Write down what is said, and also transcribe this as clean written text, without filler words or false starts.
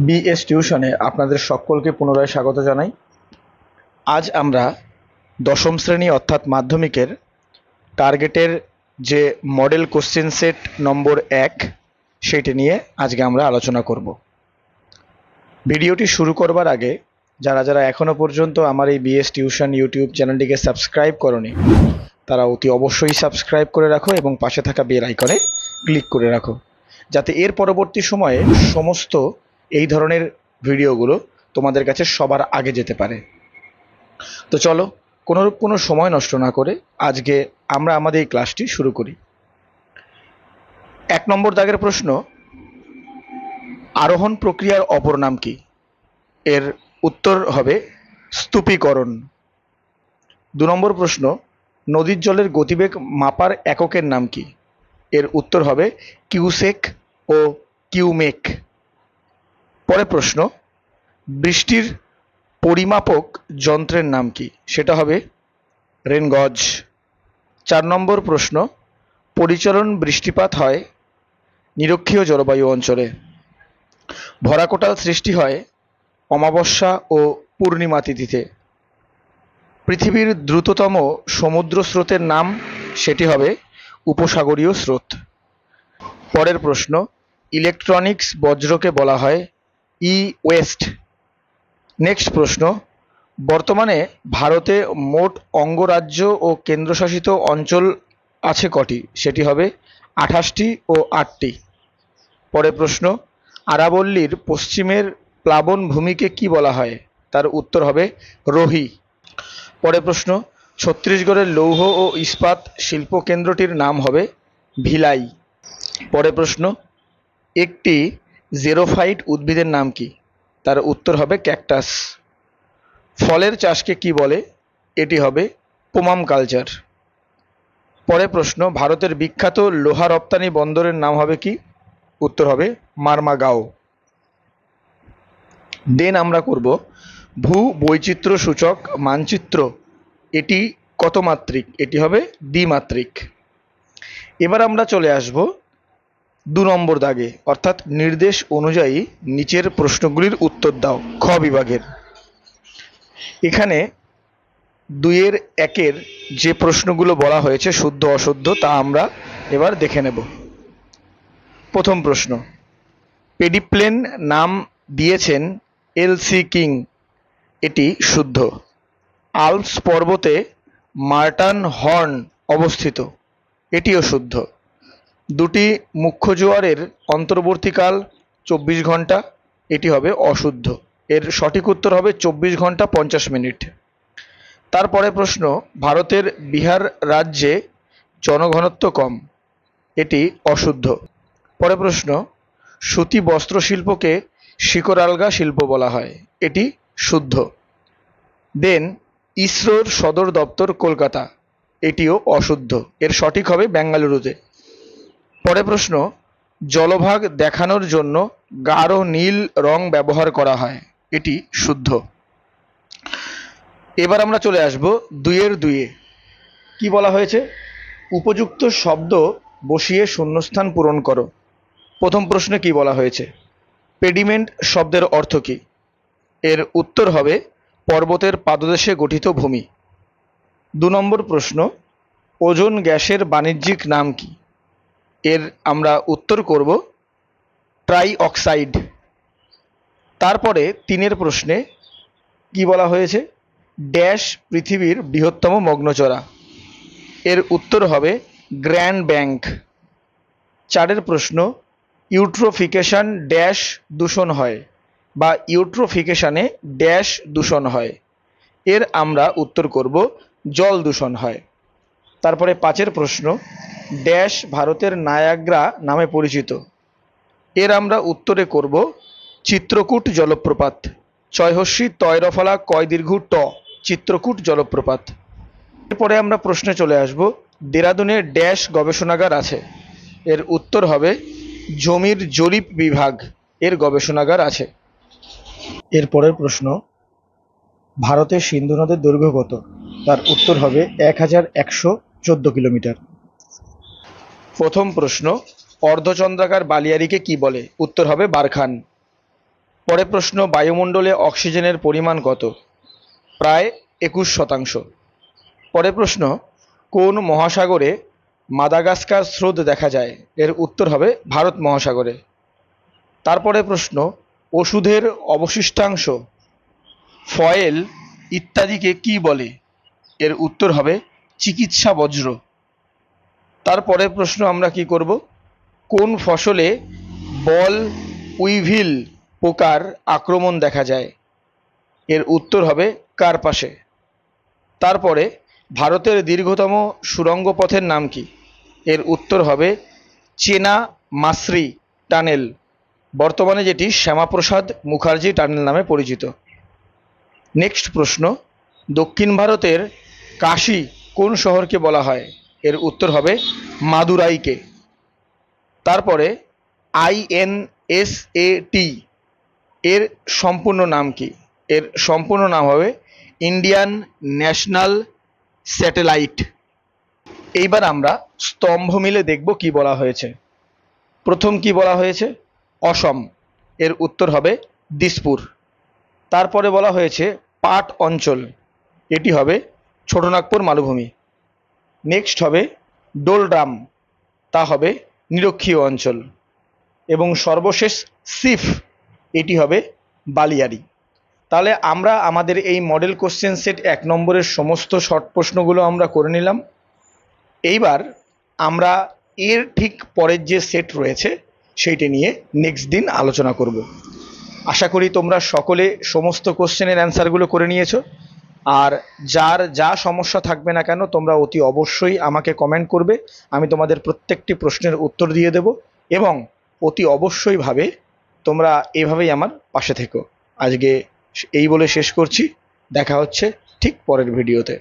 BS টিউশনে আপনাদের সকলকে পুনরায় স্বাগত জানাই। আজ আমরা দশম শ্রেণী অর্থাৎ মাধ্যমিকের টার্গেটের যে মডেল কোশ্চেন সেট নম্বর 1 সেইটি নিয়ে আজকে আমরা আলোচনা করব। ভিডিওটি শুরু করবার আগে যারা যারা এখনো পর্যন্ত আমার এই বিএস টিউশন ইউটিউব চ্যানেলটিকে সাবস্ক্রাইব করনি তারা অতি অবশ্যই সাবস্ক্রাইব করে রাখো এবং পাশে থাকা বেল আইকনে ক্লিক করে রাখো, যাতে এর পরবর্তী সময়ে সমস্ত এই ধরনের ভিডিওগুলো তোমাদের কাছে সবার আগে যেতে পারে। তো চলো কোনো সময় নষ্ট না করে আজকে আমরা আমাদের এই ক্লাসটি শুরু করি। 1 নম্বর দাগের প্রশ্ন, আরোহণ প্রক্রিয়ার অপর নাম কি? এর উত্তর হবে স্তূপীকরণ। 2 নম্বর প্রশ্ন, নদীর জলের গতিবেগ মাপার এককের নাম কি? এর উত্তর হবে কিউসেক ও কিউমেক। পরের প্রশ্ন, বৃষ্টির পরিমাপক যন্ত্রের নাম কি? সেটা হবে রেনগজ। 4 নম্বর প্রশ্ন, পরিচলন বৃষ্টিপাত হয় নিরক্ষীয় জলবায়ু অঞ্চলে। ভরাকোটাল সৃষ্টি হয় অমাবস্যা ও পূর্ণিমা তিথিতে। পৃথিবীর দ্রুততম সমুদ্র স্রোতের নাম, সেটি হবে উপসাগরীয় স্রোত। পরের প্রশ্ন, ইলেকট্রনিক্স বজ্রকে বলা হয় ই ওয়েস্ট। নেক্সট প্রশ্ন, বর্তমানে ভারতে মোট অঙ্গরাজ্য ও কেন্দ্রশাসিত অঞ্চল আছে কটি? সেটি হবে 28টি ও 8টি। পরের প্রশ্ন, আরাবল্লীর পশ্চিমের প্লাবন ভূমিকে কি বলা হয়? তার উত্তর হবে রোহি। পরের প্রশ্ন, ছত্তিশগড়ের লৌহ ও ইস্পাত শিল্প কেন্দ্রটির নাম হবে ভিলাই। পরের প্রশ্ন, একটি জেরোফাইট উদ্ভিদের নাম কি? তার উত্তর হবে ক্যাকটাস। ফলের চাষকে কি বলে? এটি হবে পোমাম কালচার। পরের প্রশ্ন, ভারতের বিখ্যাত লোহা রপ্তানি বন্দরের নাম হবে কি? উত্তর হবে মারমাগাও। দেন আমরা করব ভূ বৈচিত্র্য সূচক মানচিত্র, এটি কত মাত্রিক? এটি হবে দ্বিমাত্রিক। এবার আমরা চলে আসব 2 নম্বর দাগে, অর্থাৎ নির্দেশ অনুযায়ী নিচের প্রশ্নগুলির উত্তর দাও, খ বিভাগের। এখানে 2-এর 1-এর যে প্রশ্নগুলো বলা হয়েছে শুদ্ধ অশুদ্ধ তা আমরা এবার দেখে নেব। প্রথম প্রশ্ন, পেডিপ্লেন নাম দিয়েছেন এলসি কিং, এটি শুদ্ধ। আল্পস পর্বতে মার্টান হর্ন অবস্থিত, এটিও শুদ্ধ। 2টি মুখ্য জোয়ারের অন্তর্বর্তীকাল 24 ঘন্টা, এটি হবে অশুদ্ধ। এর সঠিক উত্তর হবে 24 ঘন্টা 50 মিনিট। তারপরে প্রশ্ন, ভারতের বিহার রাজ্যে জনঘনত্ব কম, এটি অশুদ্ধ। পরে প্রশ্ন, সুতি বস্ত্র শিল্পকে শিকড়ালগা শিল্প বলা হয়, এটি শুদ্ধ। দেন ইসরোর সদর দপ্তর কলকাতা, এটিও অশুদ্ধ। এর সঠিক হবে বেঙ্গালুরুতে। পরে প্রশ্ন, জলভাগ দেখানোর জন্য গাঢ় নীল রং ব্যবহার করা হয়, এটি শুদ্ধ। এবার আমরা চলে আসব 2-এর 2-এ। কি বলা হয়েছে? উপযুক্ত শব্দ বসিয়ে শূন্যস্থান পূরণ করো। প্রথম প্রশ্নে কি বলা হয়েছে? পেডিমেন্ট শব্দের অর্থ কি? এর উত্তর হবে পর্বতের পাদদেশে গঠিত ভূমি। 2 নম্বর প্রশ্ন, ওজোন গ্যাসের বাণিজ্যিক নাম কি? এর আমরা উত্তর করব ট্রাই অক্সাইড। তারপরে 3-এর প্রশ্নে কি বলা হয়েছে? ড্যাশ পৃথিবীর বৃহত্তম মগ্নচড়া, এর উত্তর হবে গ্র্যান্ড ব্যাংক। 4-এর প্রশ্ন, ইউট্রোফিকেশন ড্যাশ দূষণ হয় বা ইউট্রোফিকেশনে ড্যাশ দূষণ হয়, এর আমরা উত্তর করব জল দূষণ হয়। তারপরে 5-এর প্রশ্ন, ড্যাশ ভারতের নায়াগ্রা নামে পরিচিত, এর আমরা উত্তরে করব চিত্রকূট জলপ্রপাত। চ তয়রফলা কয় দীর্ঘ ট, চিত্রকূট জলপ্রপাত। এরপরে আমরা প্রশ্নে চলে আসব, দেরাদুনে ড্যাশ গবেষণাগার আছে? এর উত্তর হবে জমির জরিপ বিভাগ, এর গবেষণাগার আছে। এরপরের প্রশ্ন, ভারতের সিন্ধু নদের দৈর্ঘ্য কত? তার উত্তর হবে 1114 কিলোমিটার। প্রথম প্রশ্ন, অর্ধচন্দ্রাকার বালিয়াড়িকে কি বলে? উত্তর হবে বারখান। পরের প্রশ্ন, বায়ুমণ্ডলে অক্সিজেনের পরিমাণ কত? প্রায় 21%। পরের প্রশ্ন, কোন মহাসাগরে মাদাগাস্কার স্রোত দেখা যায়? এর উত্তর হবে ভারত মহাসাগরে। তারপরে প্রশ্ন, ওষুধের অবশিষ্টাংশ, ফয়েল ইত্যাদিকে কি বলে? এর উত্তর হবে চিকিৎসা বজ্র। তারপরে প্রশ্ন আমরা কি করব, কোন ফসলে বল উইভিল পোকার আক্রমণ দেখা যায়? এর উত্তর হবে কার্পাসে। তারপরে ভারতের দীর্ঘতম সুড়ঙ্গ পথের নাম কি? এর উত্তর হবে চেনা মাসরি টানেল, বর্তমানে যেটি শ্যামাপ্রসাদ মুখার্জি টানেল নামে পরিচিত। নেক্সট প্রশ্ন, দক্ষিণ ভারতের কাশী কোন শহরকে বলা হয়? এর উত্তর হবে মাদুরাইকে। তারপরে INSAT এর সম্পূর্ণ নাম কি? এর সম্পূর্ণ নাম হবে ইন্ডিয়ান ন্যাশনাল স্যাটেলাইট। এইবার আমরা স্তম্ভ মিলে দেখব কি বলা হয়েছে। প্রথম কি বলা হয়েছে? অসম, এর উত্তর হবে দিসপুর। তারপরে বলা হয়েছে পাট অঞ্চল, এটি হবে ছোটনাগপুর মালভূমি। নেক্সট হবে ডোলড্রাম, তা হবে নিরক্ষীয় অঞ্চল। এবং সর্বশেষ সিফ, এটি হবে বালিয়াড়ি। তাহলে আমরা আমাদের এই মডেল কোশ্চেন সেট 1 নম্বরের সমস্ত শর্ট প্রশ্নগুলো আমরা করে নিলাম। এইবার আমরা এর ঠিক পরের যে সেট রয়েছে সেইটি নিয়ে নেক্সট দিন আলোচনা করব। আশা করি তোমরা সকলে সমস্ত কোশ্চেনের অ্যান্সারগুলো করে নিয়েছো। আর যার যা সমস্যা থাকবে না কেন তোমরা অতি অবশ্যই আমাকে কমেন্ট করবে, আমি তোমাদের প্রত্যেকটি প্রশ্নের উত্তর দিয়ে দেব। এবং অতি অবশ্যই ভাবে তোমরা এভাবেই আমার পাশে থেকো। আজকে এই বলে শেষ করছি, দেখা হচ্ছে ঠিক পরের ভিডিওতে।